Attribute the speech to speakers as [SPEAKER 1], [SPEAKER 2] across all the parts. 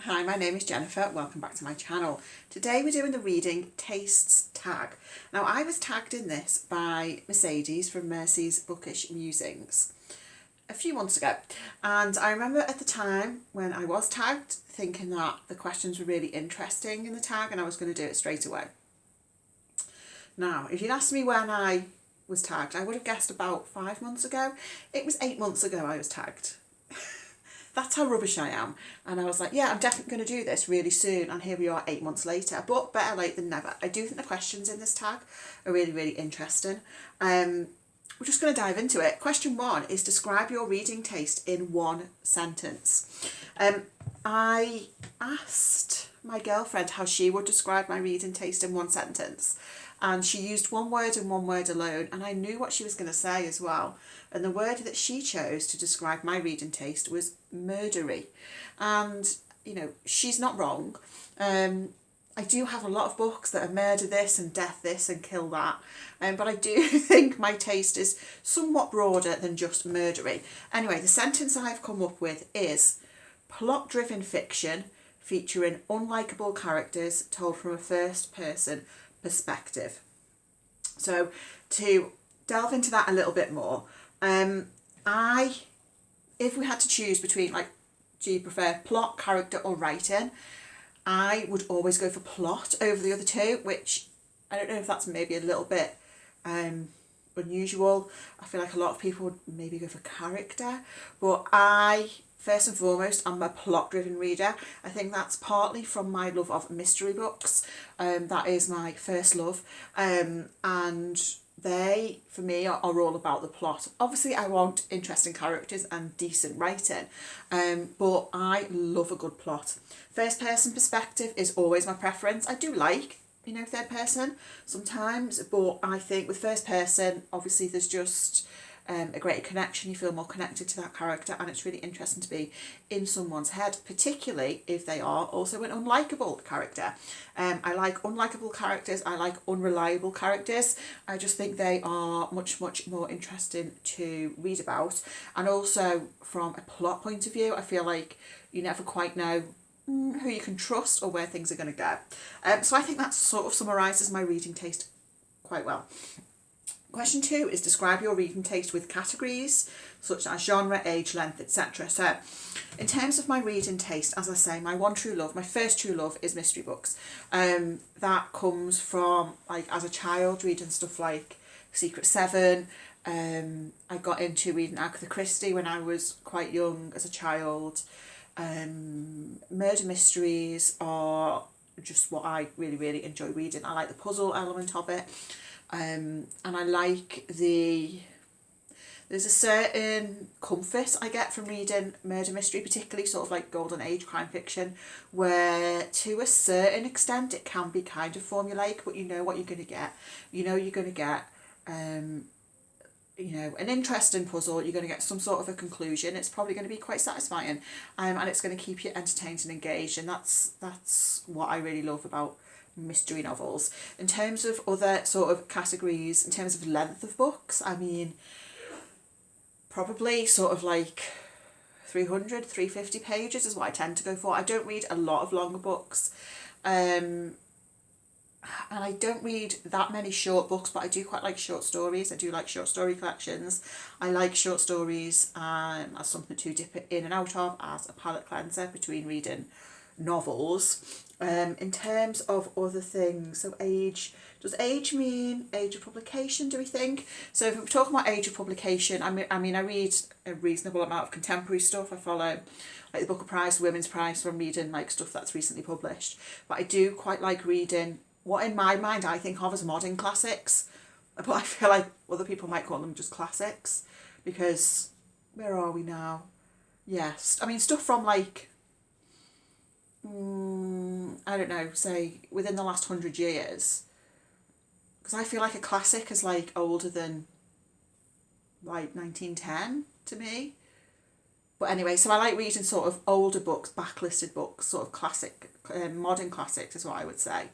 [SPEAKER 1] Hi, my name is Jennifer. Welcome back to my channel. Today we're doing the reading tastes tag. Now I was tagged in this by Mercedes from Mercy's Bookish Musings a few months ago, and I remember at the time when I was tagged thinking that the questions were really interesting in the tag and I was going to do it straight away. Now if you'd asked me when I was tagged, I would have guessed about 5 months ago. It was 8 months ago I was tagged. That's how rubbish I am. And I was like, yeah, I'm definitely going to do this really soon. And here we are 8 months later, but better late than never. I do think the questions in this tag are really, really interesting. We're just going to dive into it. Question 1 is describe your reading taste in one sentence. I asked my girlfriend how she would describe my reading taste in one sentence. And she used one word and one word alone, and I knew what she was going to say as well. And the word that she chose to describe my reading taste was murdery. And, you know, she's not wrong. I do have a lot of books that are murder this and death this and kill that. But I do think my taste is somewhat broader than just murdery. Anyway, the sentence I've come up with is plot-driven fiction featuring unlikable characters told from a first-person perspective. So to delve into that a little bit more, if we had to choose between, like, do you prefer plot, character or writing, I would always go for plot over the other two, which I don't know if that's maybe a little bit unusual. I feel like a lot of people would maybe go for character, but first and foremost, I'm a plot-driven reader. I think that's partly from my love of mystery books. That is my first love. And they, for me, are all about the plot. Obviously, I want interesting characters and decent writing, but I love a good plot. First-person perspective is always my preference. I do like, you know, third person sometimes, but I think with first person, obviously, there's just a greater connection. You feel more connected to that character, and it's really interesting to be in someone's head, particularly if they are also an unlikable character. I like unlikable characters. I like unreliable characters. I just think they are much more interesting to read about. And also from a plot point of view, I feel like you never quite know who you can trust or where things are going to go. So I think that sort of summarises my reading taste quite well. Question 2 is describe your reading taste with categories such as genre, age, length, etc. So in terms of my reading taste, as I say, my first true love is mystery books. That comes from, like, as a child reading stuff like Secret Seven. I got into reading Agatha Christie when I was quite young as a child. Murder mysteries are just what I really enjoy reading. I like the puzzle element of it. And I like there's a certain comfort I get from reading murder mystery, particularly sort of like golden age crime fiction, where to a certain extent it can be kind of formulaic, but you know what you're going to get. You know you're going to get you know, an interesting puzzle. You're going to get some sort of a conclusion. It's probably going to be quite satisfying, and it's going to keep you entertained and engaged, and that's what I really love about mystery novels. In terms of other sort of categories, in terms of length of books, I mean, probably sort of like 350 pages is what I tend to go for. I don't read a lot of longer books, and I don't read that many short books, but I do quite like short stories. I do like short story collections. I like short stories as something to dip in and out of, as a palate cleanser between reading novels. In terms of other things, so age, does age mean age of publication, do we think? So if we're talking about age of publication, I mean I read a reasonable amount of contemporary stuff. I follow like the Booker Prize, the Women's Prize, from reading like stuff that's recently published. But I do quite like reading what in my mind I think of as modern classics. But I feel like other people might call them just classics, because where are we now? Yes, I mean stuff from like I don't know, say within the last 100 years, because I feel like a classic is like older than like 1910 to me. But anyway, so I like reading sort of older books, backlisted books, sort of classic, modern classics is what I would say.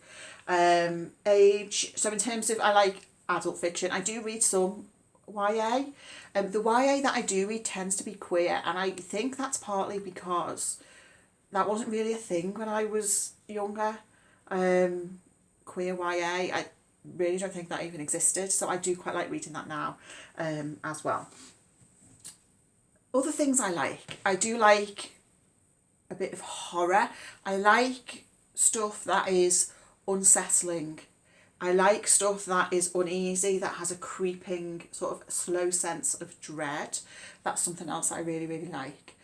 [SPEAKER 1] Age, so in terms of, I like adult fiction. I do read some YA. The YA that I do read tends to be queer, and I think that's partly because that wasn't really a thing when I was younger. Queer YA, I really don't think that even existed, so I do quite like reading that now as well. Other things I do like a bit of horror. I like stuff that is unsettling. I like stuff that is uneasy, that has a creeping sort of slow sense of dread. That's something else I really, really like.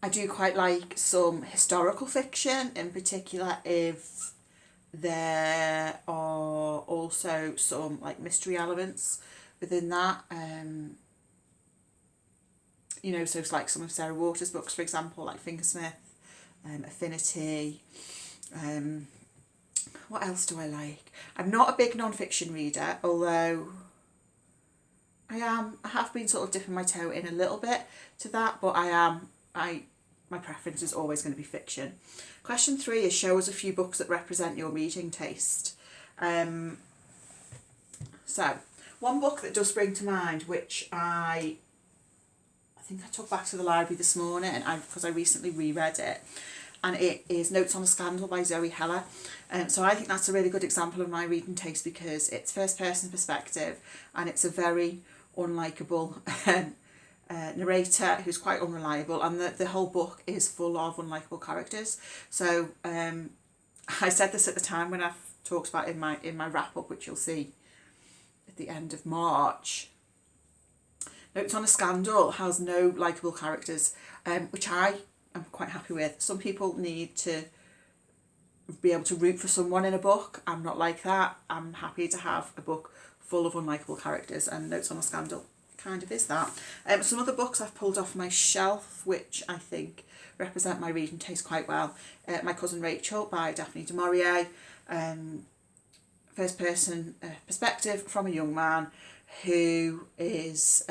[SPEAKER 1] I do quite like some historical fiction, in particular if there are also some like mystery elements within that. You know, so it's like some of Sarah Waters' books, for example, like Fingersmith, Affinity. What else do I like? I'm not a big non-fiction reader, although I have been sort of dipping my toe in a little bit to that, but my preference is always going to be fiction. Question 3 is, show us a few books that represent your reading taste. So, one book that does spring to mind, which I think I took back to the library this morning because I recently reread it, and it is Notes on a Scandal by Zoe Heller. So I think that's a really good example of my reading taste because it's first person perspective and it's a very unlikable narrator who's quite unreliable, and the whole book is full of unlikable characters. So I said this at the time when I've talked about in my wrap up, which you'll see at the end of March. Notes on a Scandal has no likeable characters, which I am quite happy with. Some people need to be able to root for someone in a book. I'm not like that. I'm happy to have a book full of unlikable characters, and Notes on a Scandal kind of is that. Some other books I've pulled off my shelf, which I think represent my reading taste quite well. My Cousin Rachel by Daphne du Maurier. First person perspective from a young man who is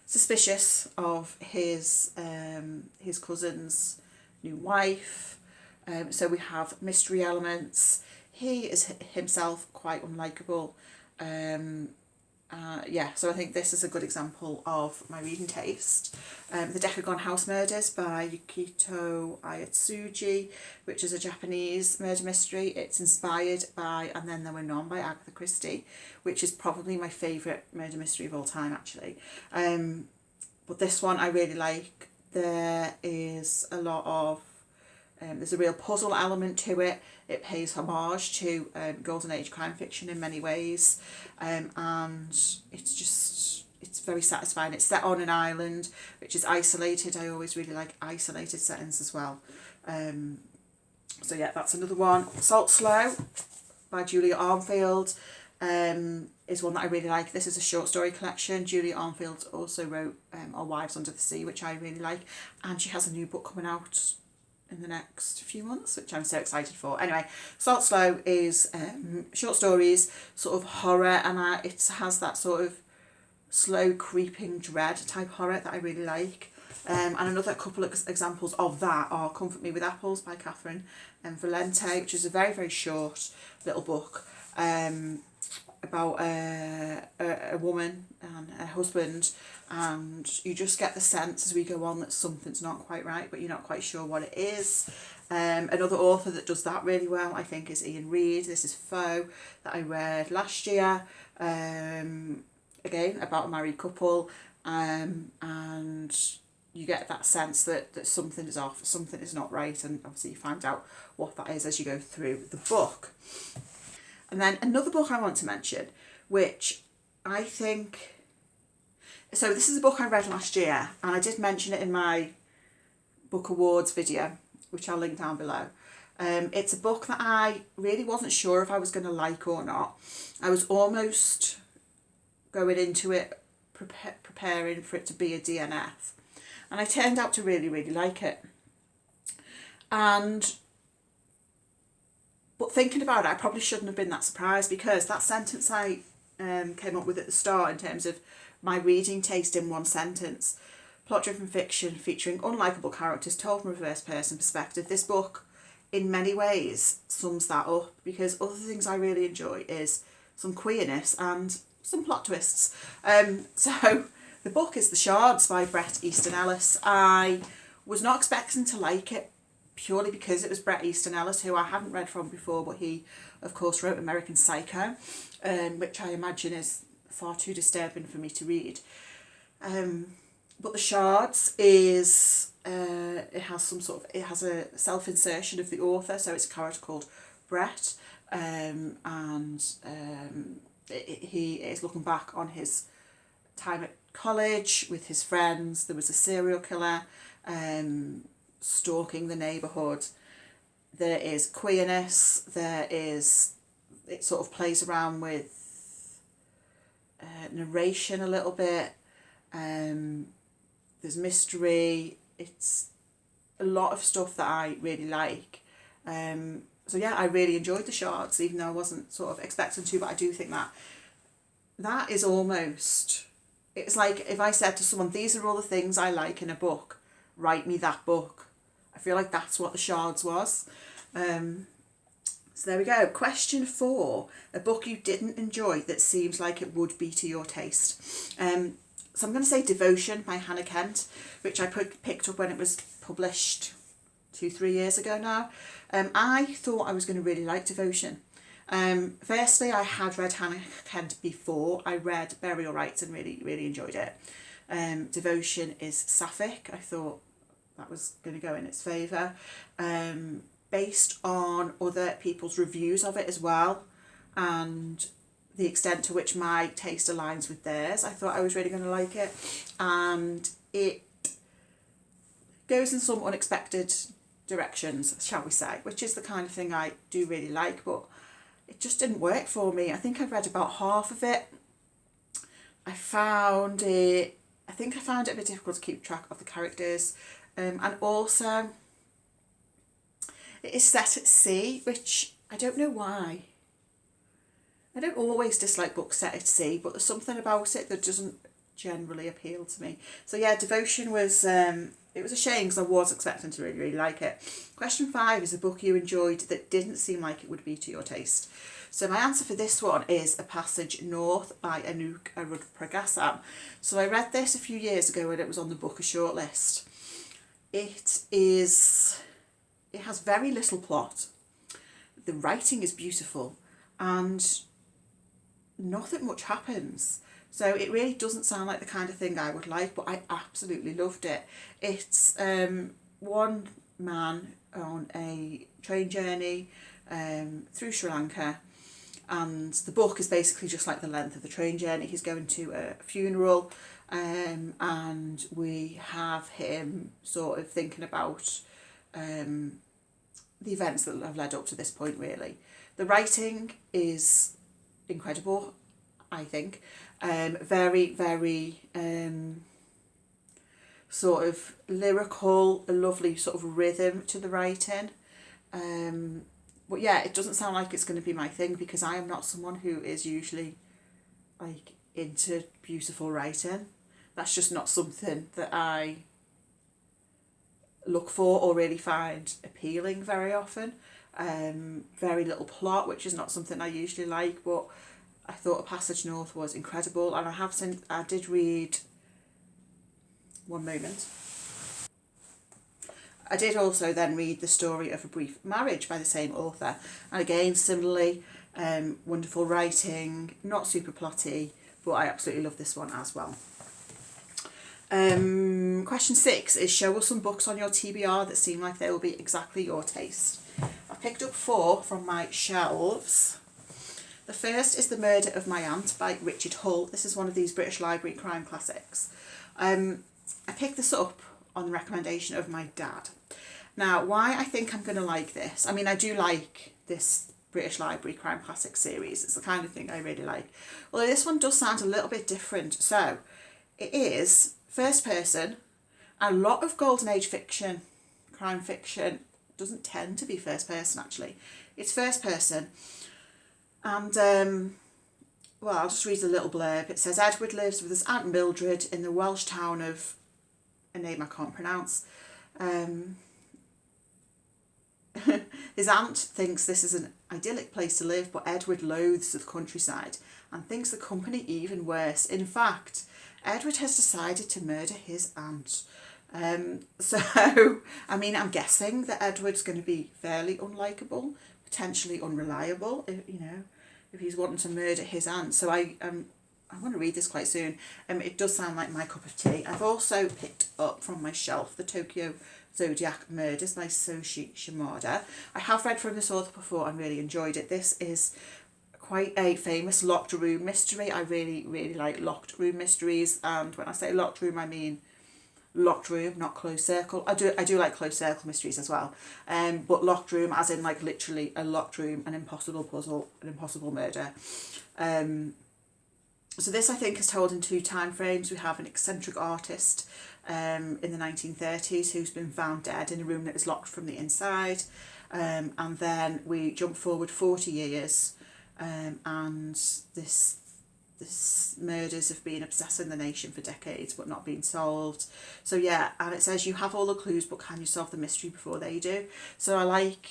[SPEAKER 1] suspicious of his cousin's new wife. So we have mystery elements. He is himself quite unlikable. So I think this is a good example of my reading taste. The Decagon House Murders by Yukito Ayatsuji, which is a Japanese murder mystery. It's inspired by And Then There Were None by Agatha Christie, which is probably my favourite murder mystery of all time, actually. But this one I really like. There is a lot of there's a real puzzle element to it. It pays homage to Golden Age crime fiction in many ways, and it's very satisfying. It's set on an island, which is isolated. I always really like isolated settings as well. So yeah, that's another one. Salt Slow by Julia Armfield is one that I really like. This is a short story collection. Julia Armfield also wrote Our Wives Under the Sea, which I really like, and she has a new book coming out in the next few months, which I'm so excited for. Anyway, Salt Slow is short stories, sort of horror, and it has that sort of slow creeping dread type horror that I really like. And another couple of examples of that are Comfort Me With Apples by Catherine Valente, which is a very, very short little book about a woman and a husband, and you just get the sense as we go on that something's not quite right, but you're not quite sure what it is. Another author that does that really well, I think, is Ian Reid. This is Foe, that I read last year, again, about a married couple, and you get that sense that something is off, something is not right, and obviously you find out what that is as you go through the book. And then another book I want to mention, which I think... So this is a book I read last year, and I did mention it in my book awards video, which I'll link down below. It's a book that I really wasn't sure if I was going to like or not. I was almost going into it preparing for it to be a DNF. And I turned out to really, really like it. But thinking about it, I probably shouldn't have been that surprised, because that sentence I came up with at the start in terms of my reading taste in one sentence, plot-driven fiction featuring unlikable characters told from a first-person perspective. This book, in many ways, sums that up, because other things I really enjoy is some queerness and some plot twists. So The book is The Shards by Bret Easton Ellis. I was not expecting to like it purely because it was Bret Easton Ellis, who I hadn't read from before, but he, of course, wrote American Psycho, which I imagine is far too disturbing for me to read. But The Shards is, it has a self-insertion of the author, so it's a character called Bret, he is looking back on his time at college with his friends. There was a serial killer stalking the neighbourhood. There is queerness, it sort of plays around with narration a little bit. There's mystery. It's a lot of stuff that I really like. So yeah, I really enjoyed The Shards, even though I wasn't sort of expecting to, but I do think that is almost, it's like if I said to someone, these are all the things I like in a book, write me that book. I feel like that's what The Shards was. So there we go. Question 4, a book you didn't enjoy that seems like it would be to your taste. So I'm going to say Devotion by Hannah Kent, which I picked up when it was published 2-3 years ago now. I thought I was going to really like Devotion. Firstly, I had read Hannah Kent before. I read Burial Rites and really enjoyed it. Devotion is sapphic. I thought that was going to go in its favour. Based on other people's reviews of it as well, and the extent to which my taste aligns with theirs, I thought I was really going to like it. And it goes in some unexpected directions, shall we say, which is the kind of thing I do really like, but it just didn't work for me. I think I read about half of it. I found it a bit difficult to keep track of the characters, and also it is set at sea, which I don't know why. I don't always dislike books set at sea, but there's something about it that doesn't generally appeal to me. So yeah, Devotion was, it was a shame because I was expecting to really like it. Question 5 is a book you enjoyed that didn't seem like it would be to your taste. So my answer for this one is A Passage North by Anouk Arudpragasam. So I read this a few years ago when it was on the Booker shortlist. It has very little plot. The writing is beautiful and nothing much happens. So it really doesn't sound like the kind of thing I would like, but I absolutely loved it. It's one man on a train journey through Sri Lanka, and the book is basically just like the length of the train journey. He's going to a funeral, and we have him sort of thinking about the events that have led up to this point, really. The writing is incredible, I think. Very sort of lyrical, a lovely sort of rhythm to the writing. But yeah, it doesn't sound like it's going to be my thing because I am not someone who is usually like into beautiful writing. That's just not something that I look for or really find appealing very often. Very little plot, which is not something I usually like, but I thought A Passage North was incredible, and I did read, one moment, I did also then read The Story of a Brief Marriage by the same author, and again similarly wonderful writing, not super plotty, but I absolutely love this one as well. Question 6 is show us some books on your TBR that seem like they will be exactly your taste. I picked up 4 from my shelves. The first is The Murder of My Aunt by Richard Hull. This is one of these British Library crime classics. I picked this up on the recommendation of my dad. Now, why I think I'm going to like this, I mean, I do like this British Library crime classic series. It's the kind of thing I really like. Although this one does sound a little bit different. So, it is first person. A lot of Golden Age fiction, crime fiction, doesn't tend to be first person actually. It's first person. And, well, I'll just read a little blurb. It says, Edward lives with his Aunt Mildred in the Welsh town of a name I can't pronounce. His aunt thinks this is an idyllic place to live, but Edward loathes the countryside and thinks the company even worse. In fact, Edward has decided to murder his aunt. So, I mean, I'm guessing that Edward's going to be fairly unlikable, potentially unreliable, if he's wanting to murder his aunt. So I want to read this quite soon. It does sound like my cup of tea. I've also picked up from my shelf the Tokyo Zodiac Murders by Soshi Shimada. I have read from this author before and really enjoyed it. This is quite a famous locked room mystery. I really, really like locked room mysteries, and when I say locked room, I mean locked room, not closed circle. I do like closed circle mysteries as well, but locked room as in like literally a locked room, an impossible puzzle, an impossible murder. So this, I think, is told in two time frames. We have an eccentric artist in the 1930s who's been found dead in a room that is locked from the inside, and then we jump forward 40 years, and this murders have been obsessing the nation for decades but not being solved. So yeah, and it says you have all the clues, but can you solve the mystery before they do? So I like,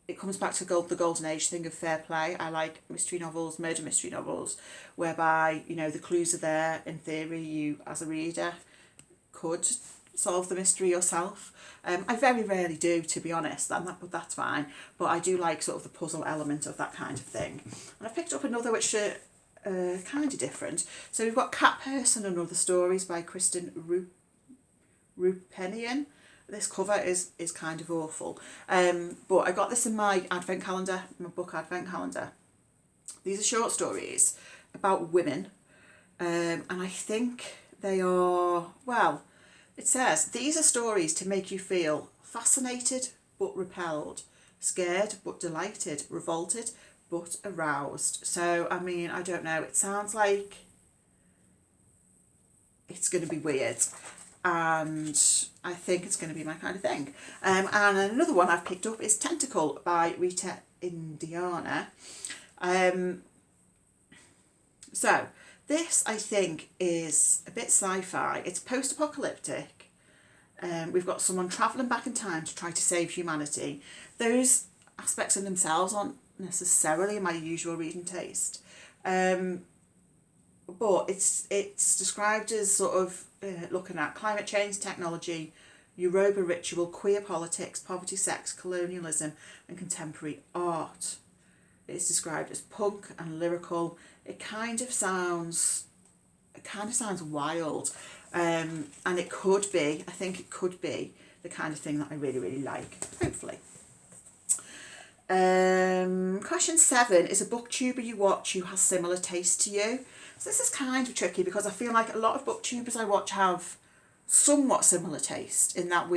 [SPEAKER 1] it comes back to the golden age thing of fair play. I like mystery novels, murder mystery novels, whereby, the clues are there. In theory, you as a reader could solve the mystery yourself. I very rarely do, to be honest, but that's fine. But I do like sort of the puzzle element of that kind of thing. And I've picked up another which kind of different. So we've got Cat Person and Other Stories by Kristen Rupenian. This cover is kind of awful, but I got this in my advent calendar, my book advent calendar. These are short stories about women, and I think they are, well, it says, these are stories to make you feel fascinated but repelled, scared but delighted, revolted but aroused. So, I mean, I don't know, it sounds like it's going to be weird, and I think it's going to be my kind of thing. And another one I've picked up is Tentacle by Rita Indiana. So this, I think, is a bit sci-fi. It's post-apocalyptic. We've got someone travelling back in time to try to save humanity. Those aspects in themselves aren't necessarily my usual reading taste, but it's described as sort of looking at climate change, technology, Yoruba ritual, queer politics, poverty, sex, colonialism, and contemporary art. It's described as punk and lyrical. It kind of sounds wild, and it could be. I think it could be the kind of thing that I really, really like. Hopefully. Question 7, is a booktuber you watch who has similar taste to you? So this is kind of tricky because I feel like a lot of booktubers I watch have somewhat similar taste in that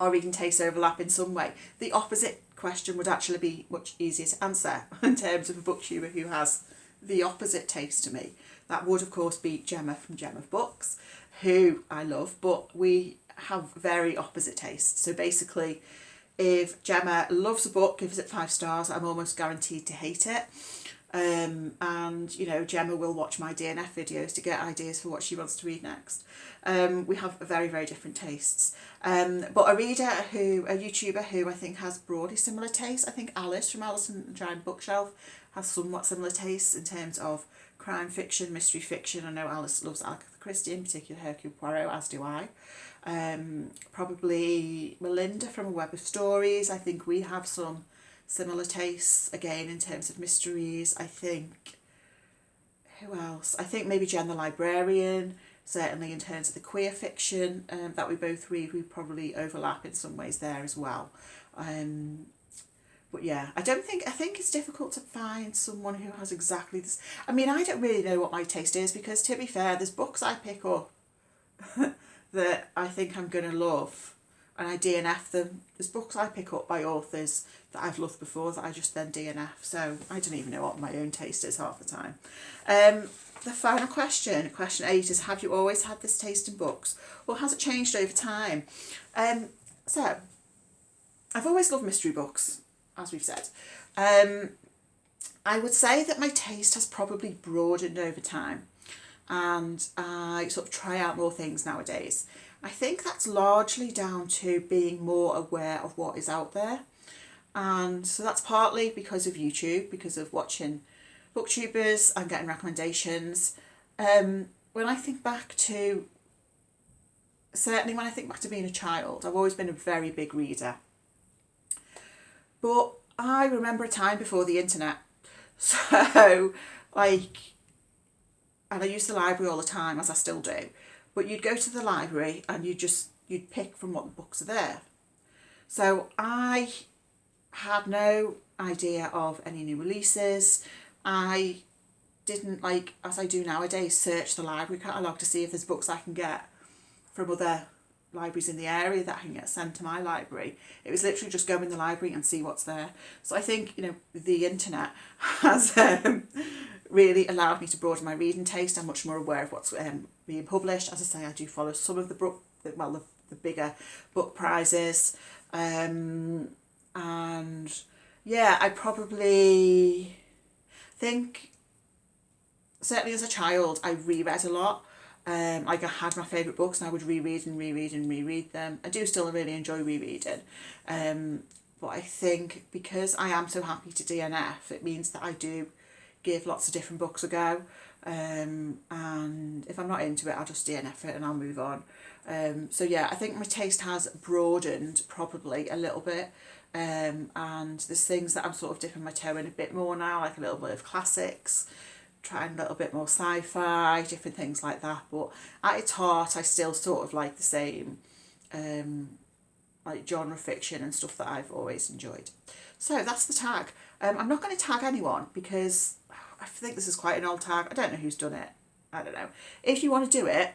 [SPEAKER 1] our reading tastes overlap in some way. The opposite question would actually be much easier to answer in terms of a booktuber who has the opposite taste to me. That would, of course, be Gemma from Gem of Books, who I love, but we have very opposite tastes. So basically, if Gemma loves a book, gives it 5 stars, I'm almost guaranteed to hate it. And, Gemma will watch my DNF videos to get ideas for what she wants to read next. We have very, very different tastes. But a YouTuber who I think has broadly similar tastes, I think Alice from Alice and the Giant Bookshelf has somewhat similar tastes in terms of crime fiction, mystery fiction. I know Alice loves Agatha Christie, in particular Hercule Poirot, as do I. Probably Melinda from A Web of Stories. I think we have some similar tastes, again, in terms of mysteries. I think, who else? I think maybe Jen the Librarian, certainly in terms of the queer fiction that we both read, we probably overlap in some ways there as well. But yeah, I think it's difficult to find someone who has exactly this. I mean, I don't really know what my taste is because, to be fair, there's books I pick up that I think I'm going to love and I DNF them. There's books I pick up by authors that I've loved before that I just then DNF. So I don't even know what my own taste is half the time. The final question, question 8, is have you always had this taste in books or has it changed over time? So I've always loved mystery books, as we've said. I would say that my taste has probably broadened over time and I sort of try out more things nowadays. I think that's largely down to being more aware of what is out there. And so that's partly because of YouTube, because of watching booktubers and getting recommendations. When I think back to, certainly when I think back to being a child, I've always been a very big reader. But I remember a time before the internet. So, like, and I used the library all the time, as I still do. But you'd go to the library and you'd pick from what the books are there. So I had no idea of any new releases. I didn't, like, as I do nowadays, search the library catalogue to see if there's books I can get from other libraries in the area that I can get sent to my library. It was literally just go in the library and see what's there. So I think, the internet has really allowed me to broaden my reading taste. I'm much more aware of what's being published. As I say, I do follow some of the bigger book prizes. And yeah, I probably think, certainly as a child, I reread a lot. Like I had my favourite books and I would reread them. I do still really enjoy rereading. But I think because I am so happy to DNF, it means that I do give lots of different books a go. And if I'm not into it, I'll just DNF it and I'll move on. So yeah, I think my taste has broadened probably a little bit. And there's things that I'm sort of dipping my toe in a bit more now, like a little bit of classics, trying a little bit more sci-fi, different things like that. But at its heart, I still sort of like the same like genre fiction and stuff that I've always enjoyed. So that's the tag. I'm not going to tag anyone because I think this is quite an old tag. I don't know who's done it. I don't know. If you want to do it,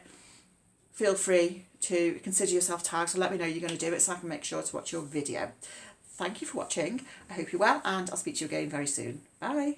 [SPEAKER 1] feel free to consider yourself tagged. So let me know you're going to do it so I can make sure to watch your video. Thank you for watching. I hope you're well and I'll speak to you again very soon. Bye.